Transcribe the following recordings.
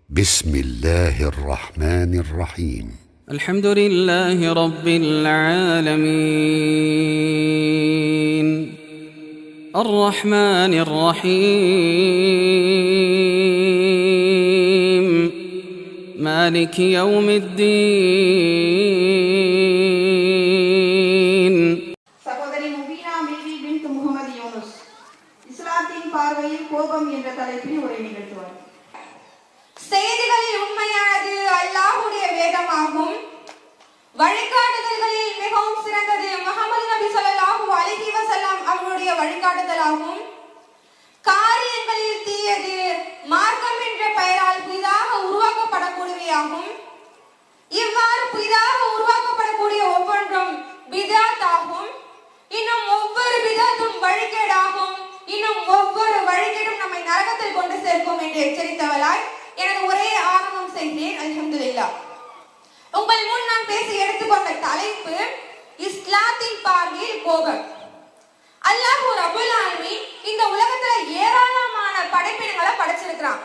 بسم الله الرحمن الرحيم. الحمد لله رب العالمين الرحمن الرحيم مالك يوم الدين. சகோதரி முபீனா மீவி பின்த் முகமது யூனுஸ் இஸ்லாத்தின் பார்வையில் கோபம் என்ற தலைப்பில் உரை நிகழ்த்துவார். செய்திகளில் உண்மையானது அல்லாஹ்வுடைய வேதமாகும். வழிகாட்டுதல்களில் மிகவும் சிறந்தது முஹம்மது நபி ஸல்லல்லாஹு அலைஹி வஸல்லம் அவர்களுடைய வழிகாட்டுதலாகும். காரியங்களில் தீயது மார்க்கம் என்ற பெயரால் புதிதாக உருவாக்கப்படக்கூடியவையாகும். இவ்வாறு புதிதாக உருவாக்கப்படக்கூடிய ஒவ்வொன்றும் பிதஅத் ஆகும். இன்னும் ஒவ்வொரு பிதஅத்தும் வழிகேடாகும். இன்னும் ஒவ்வொரு வழிகேடும் நம்மை நரகத்தில் கொண்டு சேர்க்கும் என்று எச்சரித்தவளாய் எனது உரையை ஆரம்பம் செய்கிறேன். அல்ஹம்துலில்லாஹ். உங்கள் முன் நான் பேசி எடுத்துக்கொண்ட தலைப்பு இஸ்லாத்தின் பார்வையில் கோபம். அல்லாஹ் ரப்பல் ஆலமீன் இந்த உலகத்துல ஏராளமான படைப்பினங்களை படைச்சிருக்கிறான்.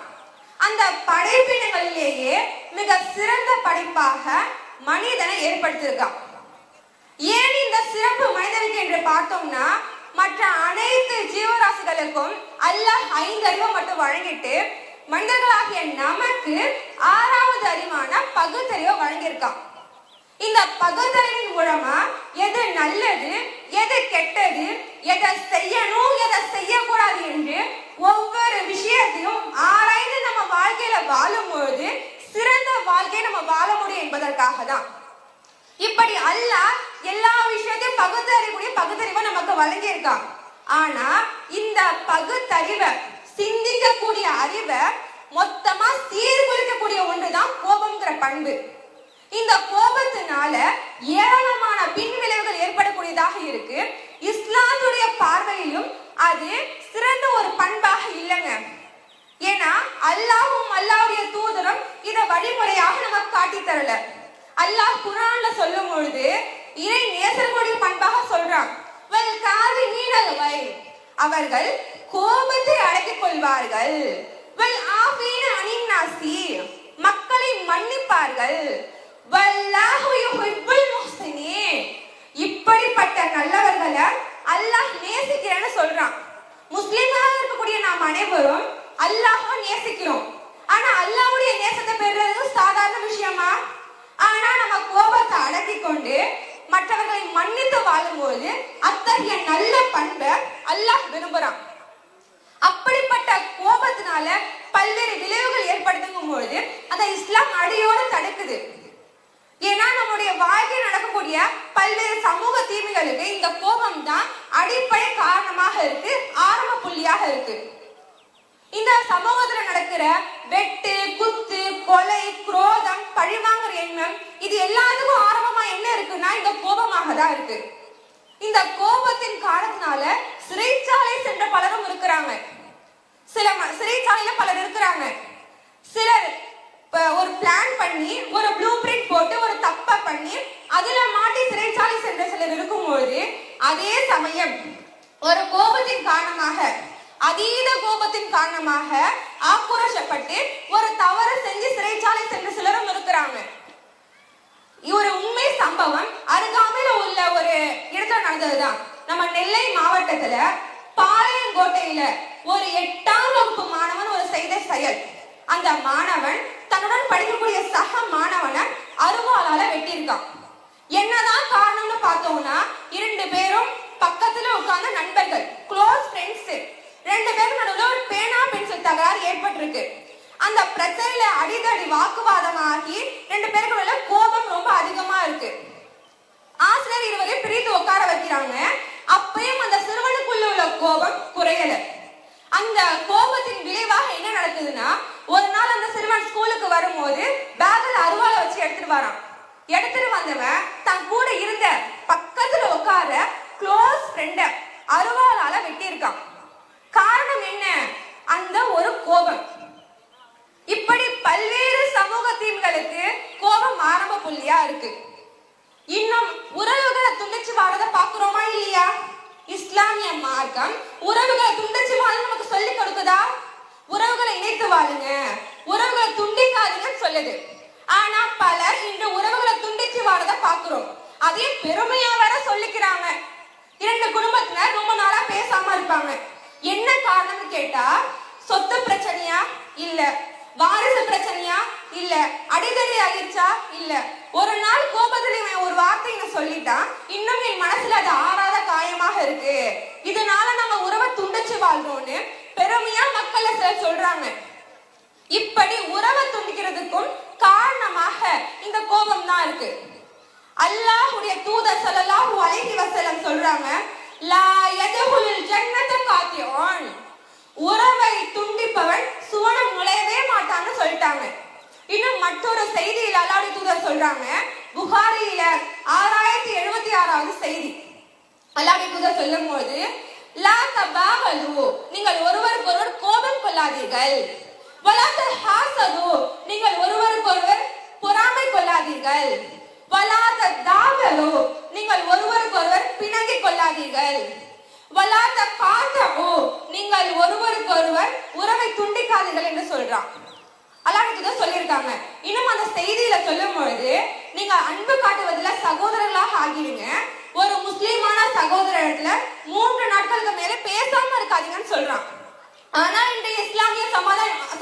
அந்த படைப்பினங்களிலேயே மிக சிறந்த படைப்பாக மனிதனை ஏற்படுத்தியிருக்கான். ஏன் இந்த சிறப்பு மனிதனுக்கு என்று பார்த்தோம்னா, மற்ற அனைத்து ஜீவராசிகளுக்கும் அல்லாஹ் 5 அறிவை மட்டும் வழங்கிட்டு மனிதர்களாகிய நமக்கு 6வது அறிவான பகுத்தறிவை வழங்கியிருக்கான். இந்த பகுத்தறிவின் மூலமா எது நல்லது, எது கெட்டது, எதை செய்யணும், எதை செய்யக்கூடாது என்று ஒவ்வொரு விஷயத்தையும் ஆராய்ந்து நம்ம வாழ்க்கையில வாழும்பொழுது சிறந்த வாழ்க்கையை நம்ம வாழ முடியும் என்பதற்காக தான். இப்படி அல்லாஹ் எல்லா விஷயத்தையும் பகுத்தறிவை நமக்கு வழங்கியிருக்கான். ஆனா இந்த பகுத்தறிவை, சிந்திக்கக்கூடிய அறிவை மொத்தமா சீர்குலைக்கக்கூடிய ஒன்றுதான் கோபம்ங்கிற பண்பு. இந்த கோபத்தினால ஏராளமான பின் விளைவுகள் ஏற்படக்கூடியதாக இருக்கு. இஸ்லாத்துடைய பார்வையிலும் அது சிறந்த ஒரு பண்பாக இல்லைங்க. ஏன்னா அல்லாஹ்வும் அல்லாஹ்வுடைய தூதரும் இதை வழிமுறையாக நமக்கு காட்டி தரல. அல்லாஹ் குர்ஆன்ல சொல்லும் பொழுது இறை நேசர்களுடைய பண்பாக சொல்றான், வல் காதிமீனல் கைஸ், அவர்கள் கோபத்தை அடக்கிக் கொள்வார்கள், வல் ஆஃபீன அனின் நாசி, மக்களை மன்னிப்பார்கள், வல்லாஹு யுஹிப்புல் முஹ்சினீன், இப்படிப்பட்ட நல்லவர்களை அல்லாஹ் நேசிக்கிறேன்னு சொல்றான். முஸ்லிமாக இருக்கக்கூடிய நாம் அனைவரும் அல்லாஹ்வை நேசிக்கிறோம். ஆனா அல்லாஹ்வுடைய நேசத்தை பெறுறது சாதாரண விஷயமா? ஆனா நம்ம கோபத்தை அடக்கி கொண்டு மற்றவர்களை மன்னித்து வாழும்போது அத்தகைய நல்ல பண்பை அல்லாஹ் விரும்புறான். அப்படிப்பட்ட கோபத்தினால பல்வேறு விளைவுகள் ஏற்படுத்தும் பொழுது அதை இஸ்லாம் அடியோடு தடுக்குது. ஏன்னா நம்முடைய வாழ்க்கையில் நடக்கக்கூடிய பல்வேறு சமூக தீமைகளுக்கு இந்த கோபம் தான் அடிப்படை காரணமாக இருக்கு, ஆரம்ப புள்ளியாக இருக்கு. இந்த சமூகத்துல நடக்கிற வெட்டு, குத்து, கொலை, குரோதம், பழிவாங்குற எண்ணம், இது எல்லாத்துக்கும் ஆரம்பமா என்ன இருக்குன்னா இந்த கோபமாக தான் இருக்கு. இந்த கோபத்தின் காரணத்தினால சிறைச்சாலை சென்ற பலரும் இருக்கிறாங்க. சிறைச்சாலையில பலர் இருக்கிறாங்க. சிலர் ஒரு பிளான் பண்ணி, ஒரு ப்ளூ பிரிண்ட் போட்டு, ஒரு தப்ப பண்ணி அதுல மாட்டி சிறைச்சாலை சென்ற சிலர் இருக்கும்போது, அதே சமயம் ஒரு கோபத்தின் காரணமாக, அதீத கோபத்தின் காரணமாக ஆக்ரோஷப்பட்டு ஒரு தவறு செஞ்சு சிறைச்சாலை சென்ற சிலரும் இருக்கிறாங்க. ஒரு உண்மை சம்பவம் அருகாமையில உள்ள ஒரு இடத்துல நடந்ததுதான். நம்ம நெல்லை மாவட்டத்துல பாளையங்கோட்டையில ஒரு 8ஆம் வகுப்பு மாணவன் ஒரு செய்த செயல். அந்த மாணவன் தன்னுடன் படிக்கக்கூடிய சக மாணவனை அருவாளால வெட்டியிருக்கான். என்னதான் காரணம்னு பார்த்தோம்னா, 2 பேரும் பக்கத்துல உட்கார்ந்த நண்பர்கள், க்ளோஸ் ஃப்ரெண்ட்ஸ். 2 பேரும் நடுவில் ஒரு பேனா பென்சில் தகராறு ஏற்பட்டிருக்கு. அந்த பிரச்சனையில அடிதடி வாக்குவாதமாகி 2 பேருக்குள்ள கோபம் ரொம்ப அதிகமா இருக்கு. ஆசிரியர் இருவரை பிரித்து உட்கார வைக்கிறாங்க. அப்பயும் அந்த சிறுவனுக்குள்ள உள்ள கோபம் குறையல. அந்த கோபத்தின் விளைவாக என்ன நடக்குதுன்னா, ஒரு நாள் அந்த சிறுவன் ஸ்கூலுக்கு வரும்போது பேக்ல அருவாளை வச்சு எடுத்துட்டு வரான். எடுத்துட்டு வந்தவன் தன் கூட இருந்த பக்கத்துல உட்கார க்ளோஸ் ஃப்ரெண்ட அருவாளால வெட்டி இருக்கான். காரணம் என்ன? அந்த ஒரு கோபம். இப்படி பல்வேறு சமூக தீமைகளுக்கு கோபம் ஆரம்ப புள்ளியா இருக்கு. இன்னும் உறவுகளை துண்டிச்சு வாழத பாக்குறோமா இல்லையா? இஸ்லாமிய மார்க்கம் உறவுகளை துண்டிச்சு வாழ நமக்கு சொல்லி கொடுக்குதா? உறவுகளை இணைத்து வாழுங்க, உறவுகளை துண்டிக்க சொல்லுது. ஆனா பலர் இன்று உறவுகளை துண்டிச்சு வாழத பாக்குறோம். அதையும் பெருமையா வேற சொல்லிக்கிறாங்க. 2 குடும்பத்தினர் ரொம்ப நாளா பேசாம இருப்பாங்க. என்ன காரணம்னு கேட்டா, சொத்து பிரச்சனையா இல்ல, வாரிசு பிரச்சனையா இல்ல, அடிதடி ஆயிடுச்சா இல்ல, ஒரு நாள் கோபத்துல இவன் ஒரு வார்த்தை சொல்லிட்டான், இன்னும் என் மனசுல அது ஆறாத காயமாக இருக்கு, இதனால நம்ம உறவை துண்டிச்சு வாழ்றோம்னு பெருமையா மக்கள் சிலர் சொல்றாங்க. இப்படி உறவை துண்டிக்கிறதுக்கும் காரணமாக இந்த கோபம் தான் இருக்கு. அல்லாஹ்வுடைய தூதர் ஸல்லல்லாஹு அலைஹி வஸல்லம் சொல்றாங்க, லா யதுல் ஜன்னத காத்தியுன், உறவை துண்டிப்பவன் சுவனம் நுழையவே மாட்டான்னு சொல்லிட்டாங்க. இன்னும் மற்றொரு செய்தியில் அல்லாஹ்வுடைய தூதர் சொல்றாங்க, புகாரியில 6076வது செய்தி. அல்லாஹ்வுடைய தூதர் சொல்லும்போது, லா தபாகலு, நீங்கள் ஒருவருக்கொருவர் கோபம் கொள்ளாதீர்கள், வலா தஹாசது, நீங்கள் ஒருவருக்கொருவர் பொறாமை கொள்ளாதீர்கள், வலா ததாகலு, நீங்கள் ஒருவருக்கொருவர் பிணங்கி கொள்ளாதீர்கள், வலா தகாதஉ, நீங்கள் ஒருவருக்கொருவர் உறவை துண்டிக்காதீர்கள் என்று சொல்றான். அல்லாஹ் சொல்லியிருக்காங்க. இன்னும் அந்த செய்தியில சொல்லும் பொழுது, நீங்க அன்பு காட்டுவதில சகோதரர்களாக ஆகிடுங்க, ஒரு முஸ்லிமான சகோதரத்துல 3 நாட்களுக்கு மேல பேசாம இருக்காதீங்கன்னு சொல்றான். ஆனா இன்றைய இஸ்லாமிய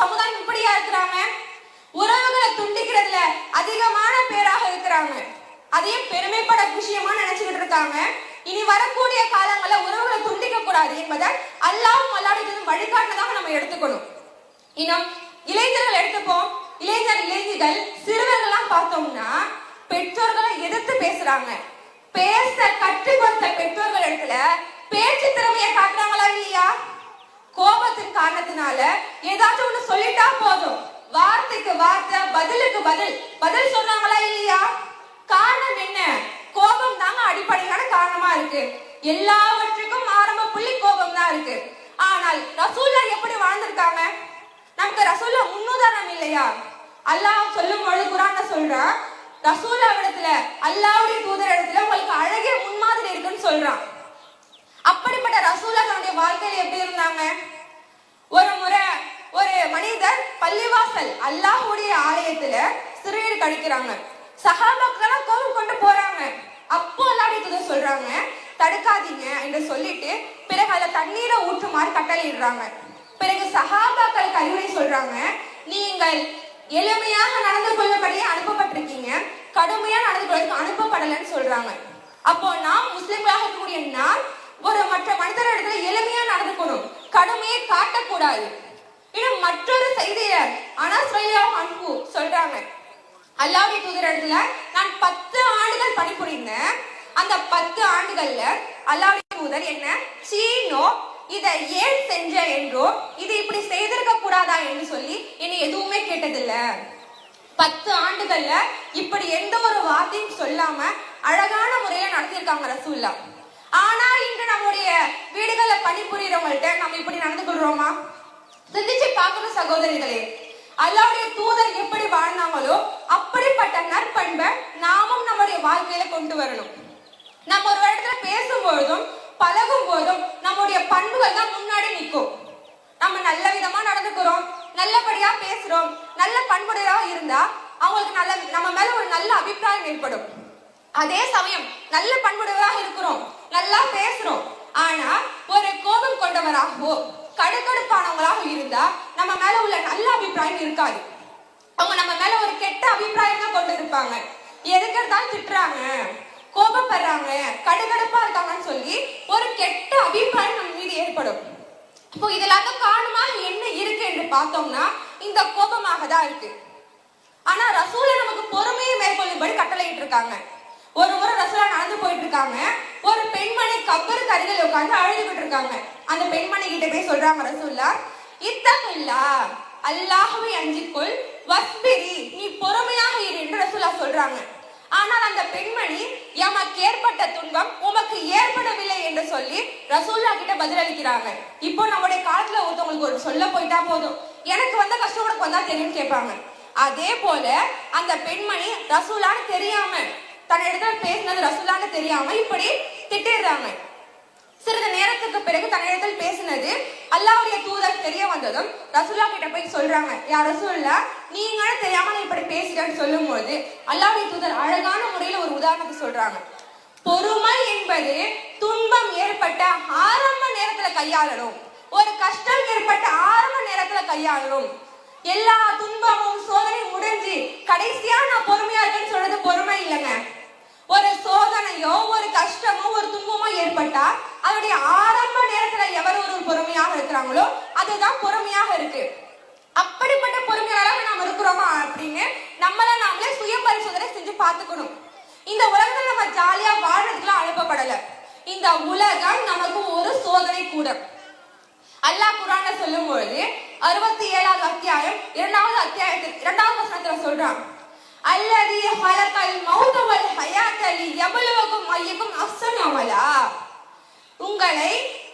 சமுதாயம் இப்படியா இருக்கிறாங்க, உறவுகளை துண்டிக்கிறதுல அதிகமான பேராக இருக்கிறாங்க. அதையும் பெருமைப்பட விஷயமா நினைச்சுக்கிட்டு இருக்காங்க. இனி வரக்கூடிய காலங்கள்ல உறவுகளை துண்டிக்க கூடாது என்பதை அல்லாஹ்வும் அல்லாஹ்வுடைய வழிகாட்டுனதாக நம்ம எடுத்துக்கணும். இன்னும் இளைஞர்கள் எடுத்துப்போம். இளைஞர்கள் சிறுவர்கள்லாம் பார்த்தோம்னா பெற்றோர்களை எதிர்த்து பேசுறாங்க. பேச கற்றுக் கொடுத்த பெற்றோர்கள் இடத்துல பேச்சு திறமையை காட்டுறாங்களா இல்லையா? கோபத்தின் காரணத்தினால ஏதாச்சும் ஒண்ணு சொல்லிட்டா போதும், வார்த்தைக்கு வார்த்தை, பதிலுக்கு பதில் சொல்றாங்களா இல்லையா? காரணம் என்ன? கோபம் தாங்க அடிப்படையான காரணமா இருக்கு. எல்லாவற்றுக்கும் ஆரம்ப புள்ளி கோபம் தான் இருக்கு. ஆனால் ரசூல்லா எப்படி வாழ்ந்திருக்காங்க? நமக்கு ரசூல்லா முன்னுதாரணம் இல்லையா? அல்லாஹ் சொல்லும் பொழுது குர்ஆன்ல சொல்றான், ரசூல்லா இடத்துல அல்லாஹ்வுடைய தூதர் இடத்துல உங்களுக்கு அழகிய முன்மாதிரி இருக்குன்னு சொல்றான். அப்படிப்பட்ட ரசூல்லா தன்னுடைய வாழ்க்கையில எப்படி இருந்தாங்க? ஒரு முறை ஒரு மனிதர் பள்ளிவாசல் அல்லாஹ்வுடைய ஆலயத்துல சிறுநீர் கழிக்கிறாங்க. சஹாபாக்கள் கோபம் கொண்டு போறாங்க. அப்போ அல்லாஹ்வுடைய தூதர் சொல்றாங்க, தடுக்காதீங்க என்று சொல்லிட்டு பிறகு அதுல தண்ணீரை ஊற்றுமாறு கட்டளையிடுறாங்க. பிறகு சஹாபாக்கள் அறிவுரை சொல்றாங்க, நீங்கள் எளிமையாக நடந்து கொள்ளபடியே அனுப்பப்பட்டிருக்கீங்க, கடுமையா நடந்து கொள்ள அனுப்பப்படலன்னு சொல்றாங்க. அப்போ நாம் முஸ்லிம்களாக இருக்கக்கூடிய நாம் ஒரு மற்ற மனிதரிடத்துல எளிமையா நடந்துக்கணும், கடுமையை காட்டக்கூடாது. இன்னும் மற்றொரு செய்தியில அனஸ் ரலியல்லாஹு அன்ஹு சொல்றாங்க, அல்லாஹ்வுடைய தூதர் இடத்துல நான் 10 ஆண்டுகள் பணிபுரிந்தேன். அந்த 10 ஆண்டுகள்ல அல்லாஹ்வுடைய தூதர் என்ன சீனோ இதை ஏன் செஞ்ச என்றோ, இது இப்படி செய்திருக்க கூடாதா என்று சொல்லி என்னை எதுவுமே கேட்டதில்ல. 10 ஆண்டுகள்ல இப்படி எந்த ஒரு வார்த்தையும் சொல்லாம அழகான முறையில நடத்தியிருக்காங்க ரசூல்லா. ஆனா இன்று நம்முடைய வீடுகள்ல பணிபுரியறவங்கள்ட்ட நம்ம இப்படி நடந்து கொள்றோமா? சிந்திச்சு பார்க்கணும் சகோதரிகளே. அல்லாஹ்வுடைய தூதர் எப்படி வாழ்ந்தாங்களோ அப்படிப்பட்ட நற்பண்பை நாமும் நம்முடைய வாழ்க்கையில கொண்டு வரணும். நம்ம ஒரு இடத்துல பேசும்பொழுதும் பழகும் போதும் நம்முடைய பண்புகள் தான் முன்னாடி நிற்கும். நம்ம நல்ல விதமா நடந்துக்கிறோம், நல்லபடியா பேசுறோம், நல்ல பண்புடையவா இருந்தா அவங்களுக்கு நம்ம மேல ஒரு நல்ல அபிப்பிராயம் ஏற்படும். அதே சமயம் நல்ல பண்புடையவராக இருக்கிறோம், நல்லா பேசுறோம், ஆனா ஒரு கோபம் கொண்டவராகவோ கடுக்கடுப்பானவங்களாக இருந்தா நம்ம மேல உள்ள நல்ல அபிப்பிராயம் இருக்காது. அவங்க நம்ம மேல ஒரு கெட்ட அபிப்பிராயம் தான் கொண்டு இருப்பாங்க. எதுக்கிறதாலும் திட்டுறாங்க, கோபப்படுறாங்க, கடுகடுப்பா இருக்காங்கன்னு சொல்லி ஒரு கெட்ட அபிப்பிராயம் நம்ம மீது ஏற்படும். இப்போ இதெல்லாம் காரணமாக என்ன இருக்கு என்று பார்த்தோம்னா இந்த கோபமாக தான் இருக்கு. ஆனா ரசூலை நமக்கு பொறுமையை மேற்கொள்ளும்படி கட்டளையிட்டு இருக்காங்க. ஒரு முறை ரசூலா நடந்து போயிட்டு இருக்காங்க. ஒரு பெண்மணி கப்பருக்கு அருகில் உட்கார்ந்து அழுதுகிட்டு இருக்காங்க. அந்த பெண்மணி கிட்ட போய் சொல்றாங்க ரசூல்லா, இத்தகுல்லா, அல்லாஹ்வை அஞ்சிக்கொள், வஸ்பிரி, நீ பொறுமையாக இரு என்று ரசூலா சொல்றாங்க. ஆனால் அந்த பெண்மணி எமக்கு ஏற்பட்ட துன்பம் உமக்கு ஏற்படவில்லை என்று சொல்லி ரசூல்லா கிட்ட பதிலளிக்கிறாங்க. இப்போ நம்முடைய காலத்துல ஒருத்தவங்களுக்கு ஒரு சொல்ல போயிட்டா போதும், எனக்கு வந்த கஷ்டம் உனக்கு வந்தா தெரியும் கேட்பாங்க. அதே போல அந்த பெண்மணி ரசூலான்னு தெரியாம, தன் இடத்துல பேசினது ரசூலான்னு தெரியாம இப்படி திட்டிடுறாங்க. சிறிது நேரத்துக்கு பிறகு தன்னிடத்தில் பேசினது அல்லாஹ்வுடைய தூதர் தெரிய வந்ததும் ரசூல்லா கிட்ட போய் சொல்றாங்க, யா ரசூலுல்லாஹ், நீங்களும் தெரியாம நான் இப்படி பேசுகிறேன்னு சொல்லும் போது அல்லாஹ்வுடைய தூதர் அழகான முறையில ஒரு உதாரணத்தை சொல்றாங்க. பொறுமை என்பது துன்பம் ஏற்பட்ட ஆரம்ப நேரத்துல கையாளணும். ஒரு கஷ்டம் ஏற்பட்ட ஆரம்ப நேரத்துல கையாளணும். எல்லா துன்பமும் சோதனை முடிஞ்சு கடைசியா நான் பொறுமையா இருக்கேன்னு சொல்றது பொறுமை இல்லைங்க. ஒரு சோதனையோ ஒரு கஷ்டமோ ஒரு துன்பமோ ஏற்பட்டா அதனுடைய ஆரம்ப நேரத்துல எவர் ஒரு பொறுமையாக இருக்கிறாங்களோ அதுதான் பொறுமையாக இருக்கு. அப்படிப்பட்ட பொறுமையாளராக நாம் இருக்கிறோமா அப்படின்னு நம்மள நாமளே சுய பரிசோதனை செஞ்சு பார்த்துக்கணும். இந்த உலகத்துல நம்ம ஜாலியா வாழ்றதுக்குலாம் அனுப்பப்படல. இந்த உலகம் நமக்கு ஒரு சோதனை கூட. அல்லாஹ் குர்ஆன்ல சொல்லும் பொழுது 67வது அத்தியாயம் 2வது வசனத்துல சொல்றான், அல்லதி ஹலகல் மௌத வல் ஹயாத லியப்லுவக்கும் அய்யுக்கும் அஹ்சனு அமலா. உங்களை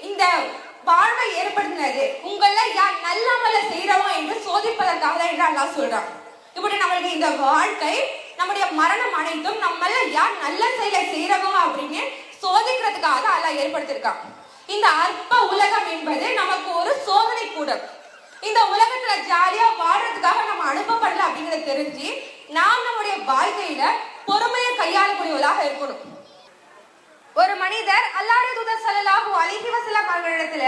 இந்த வாழ்வை ஏற்படுத்தினது உங்களை யார் நல்ல அமலை செய்யறோம் என்று சோதிப்பதற்காக தான் என்று அல்லாஹ் சொல்றான். இப்படி நம்மளுக்கு இந்த வாழ்க்கை நம்முடைய மரணம் அனைத்தும் நம்மள யார் நல்ல செயலை செய்யறோமோ அப்படின்னு சோதிக்கிறதுக்காக தான் அல்லாஹ் ஏற்படுத்திருக்கான். இந்த அற்ப உலகம் என்பது நமக்கு ஒரு சோதனை கூட. இந்த உலகத்துல ஜாலியா வாழ்றதுக்காக நம்ம அனுப்பப்படல அப்படிங்கறத தெரிஞ்சு நாம் நம்முடைய வாழ்க்கையில பொறுமையை கையாளக்கூடியவர்களாக இருக்கணும். ஒரு மனிதர் அல்லாஹ்வுடைய தூதர் ஸல்லல்லாஹு அலைஹி வஸல்லம் அவர்களிடத்துல,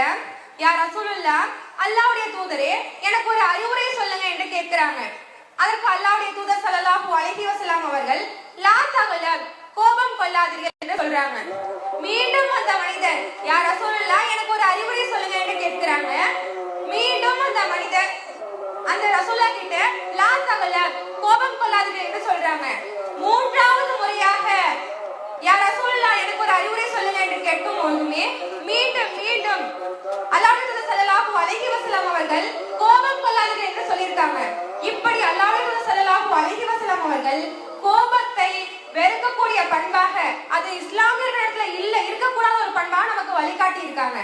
யா ரசூலுல்லாஹ், அல்லாஹ்வுடைய தூதரே எனக்கு ஒரு அறிவுரை சொல்லுங்க என்று கேட்கிறாங்க. அதற்கு அல்லாஹ்வுடைய தூதர் ஸல்லல்லாஹு அலைஹி வஸல்லம் அவர்கள், லா தகலப், கோபம் கொள்ளாதீர்கள் என்று சொல்றாங்க. மீண்டும் அந்த மனிதர், யா ரசூலுல்லாஹ் எனக்கு ஒரு அறிவுரை சொல்லுங்க என்று கேட்கிறாங்க. மீண்டும் அந்த மனிதர் அந்த ரசூலுல்லாஹ் கிட்ட லா தகலப், கோபம் கொள்ளாதீர்கள் என்று சொல்றாங்க. மூன்றாவது முறையாக யா ரசூலுல்லாஹ் எனக்கு ஒரு அறிவுரை சொல்லுங்க என்று கேட்கும் போதுமே மீண்டும் மீண்டும் அல்லாஹ்வுடைய தூதர் ஸல்லல்லாஹு அலைஹி வஸல்லம் அவர்கள் கோபம் கொள்ளாதீர்கள் என்று சொல்லியிருக்காங்க. இப்படி அல்லாஹ்வுடைய தூதர் ஸல்லல்லாஹு அலைஹி வஸல்லம் அவர்கள் கோபத்தை வெறுக்கக்கூடிய பண்பாக, அது இஸ்லாமியர்களிடத்துல இல்ல இருக்கக்கூடாத ஒரு பண்பாக நமக்கு வழிகாட்டி இருக்காங்க.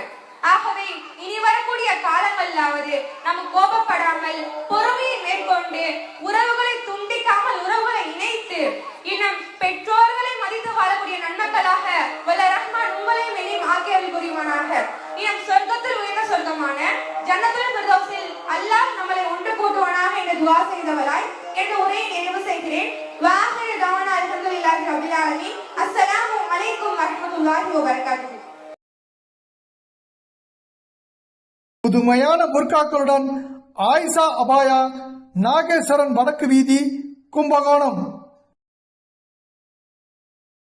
ஆகவே இனி வரக்கூடிய காலங்களாவது நம்ம கோபப்படாமல் பொறுமையை மேற்கொண்டு உறவுகளை துண்டிக்காமல் உறவுகளை இணைத்து இன்னும் பெற்றோர்களை மதித்து வாழக்கூடிய நன்மக்களாக வல்ல ரஹ்மான் உங்களையும் என்னையும் ஆக்கியருள் புரிவானாக. இன்னும் சொர்க்கத்தில் உயர்ந்த சொர்க்கமான ஜன்னத்துல் ஃபிர்தௌஸில் அல்லாஹ் நம்மளை ஒன்று கூட்டுவானாக என்று துஆ செய்தவராய் என்ற உரையை நிறைவு செய்கிறேன். வாஹிரு தவானா அல்ஹம்துலில்லாஹி ரப்பில் ஆலமீன். அஸ்ஸலாமு அலைக்கும் வரஹ்மத்துல்லாஹி வபரகாத்துஹு. புதுமையான புர்காக்களுடன் ஆயிஷா அபாயா, நாகேஸ்வரன் வடக்கு வீதி, கும்பகோணம்.